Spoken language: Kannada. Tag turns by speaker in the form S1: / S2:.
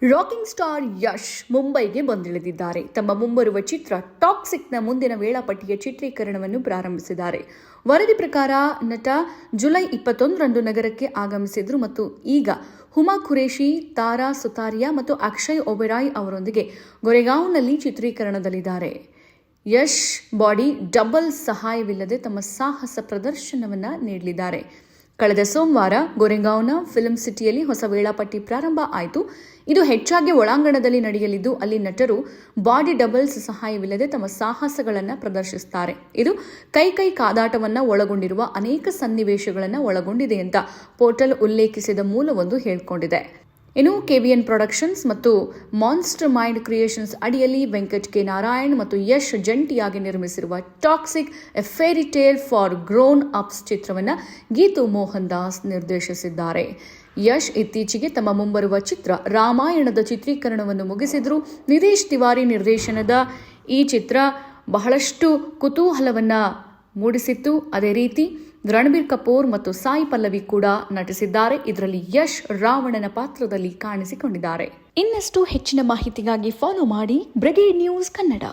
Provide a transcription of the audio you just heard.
S1: ರಾಕಿಂಗ್ ಸ್ಟಾರ್ ಯಶ್ ಮುಂಬೈಗೆ ಬಂದಿಳಿದಿದ್ದಾರೆ. ತಮ್ಮ ಮುಂಬರುವ ಚಿತ್ರ ಟಾಕ್ಸಿಕ್ನ ಮುಂದಿನ ವೇಳಾಪಟ್ಟಿಯ ಚಿತ್ರೀಕರಣವನ್ನು ಪ್ರಾರಂಭಿಸಿದ್ದಾರೆ. ವರದಿ ಪ್ರಕಾರ ನಟ ಜುಲೈ 21ರಂದು ನಗರಕ್ಕೆ ಆಗಮಿಸಿದ್ರು ಮತ್ತು ಈಗ ಹುಮಾ ಖುರೇಶಿ, ತಾರಾ ಸುತಾರಿಯಾ ಮತ್ತು ಅಕ್ಷಯ್ ಒಬೆರಾಯ್ ಅವರೊಂದಿಗೆ ಗೊರೆಗಾಂವ್ನಲ್ಲಿ ಚಿತ್ರೀಕರಣದಲ್ಲಿದ್ದಾರೆ. ಯಶ್ ಬಾಡಿ ಡಬಲ್ ಸಹಾಯವಿಲ್ಲದೆ ತಮ್ಮ ಸಾಹಸ ಪ್ರದರ್ಶನವನ್ನು ನೀಡಲಿದ್ದಾರೆ. ಕಳೆದ ಸೋಮವಾರ ಗೊರೆಗಾಂವ್ನ ಫಿಲ್ಮ್ ಸಿಟಿಯಲ್ಲಿ ಹೊಸ ವೇಳಾಪಟ್ಟಿ ಪ್ರಾರಂಭ ಆಯಿತು. ಇದು ಹೆಚ್ಚಾಗಿ ಒಳಾಂಗಣದಲ್ಲಿ ನಡೆಯಲಿದ್ದು, ಅಲ್ಲಿ ನಟರು ಬಾಡಿ ಡಬಲ್ಸ್ ಸಹಾಯವಿಲ್ಲದೆ ತಮ್ಮ ಸಾಹಸಗಳನ್ನು ಪ್ರದರ್ಶಿಸುತ್ತಾರೆ. ಇದು ಕೈ ಕಾದಾಟವನ್ನು ಒಳಗೊಂಡಿರುವ ಅನೇಕ ಸನ್ನಿವೇಶಗಳನ್ನು ಒಳಗೊಂಡಿದೆ ಅಂತ ಪೋರ್ಟಲ್ ಉಲ್ಲೇಖಿಸಿದ ಮೂಲವೊಂದು ಹೇಳಿಕೊಂಡಿದೆ. ಇನ್ನು ಕೆವಿಎನ್ ಪ್ರೊಡಕ್ಷನ್ಸ್ ಮತ್ತು ಮಾನ್ಸ್ಟರ್ ಮೈಂಡ್ ಕ್ರಿಯೇಷನ್ಸ್ ಅಡಿಯಲ್ಲಿ ವೆಂಕಟ್ ಕೆ ನಾರಾಯಣ್ ಮತ್ತು ಯಶ್ ಜಂಟಿಯಾಗಿ ನಿರ್ಮಿಸಿರುವ toxic a fairy tale for grown ups ಚಿತ್ರವನ್ನು ಗೀತು ಮೋಹನ್ ದಾಸ್ ನಿರ್ದೇಶಿಸಿದ್ದಾರೆ. ಯಶ್ ಇತ್ತೀಚೆಗೆ ತಮ್ಮ ಮುಂಬರುವ ಚಿತ್ರ ರಾಮಾಯಣದ ಚಿತ್ರೀಕರಣವನ್ನು ಮುಗಿಸಿದ್ರು. ನಿತೇಶ್ ತಿವಾರಿ ನಿರ್ದೇಶನದ ಈ ಚಿತ್ರ ಬಹಳಷ್ಟು ಕುತೂಹಲವನ್ನು ಮೂಡಿಸಿತ್ತು. ಅದೇ ರೀತಿ ರಣಬೀರ್ ಕಪೂರ್ ಮತ್ತು ಸಾಯಿ ಪಲ್ಲವಿ ಕೂಡ ನಟಿಸಿದ್ದಾರೆ. ಇದರಲ್ಲಿ ಯಶ್ ರಾವಣನ ಪಾತ್ರದಲ್ಲಿ ಕಾಣಿಸಿಕೊಂಡಿದ್ದಾರೆ. ಇನ್ನಷ್ಟು ಹೆಚ್ಚಿನ ಮಾಹಿತಿಗಾಗಿ ಫಾಲೋ ಮಾಡಿ ಬ್ರಿಗೇಡ್ ನ್ಯೂಸ್ ಕನ್ನಡ.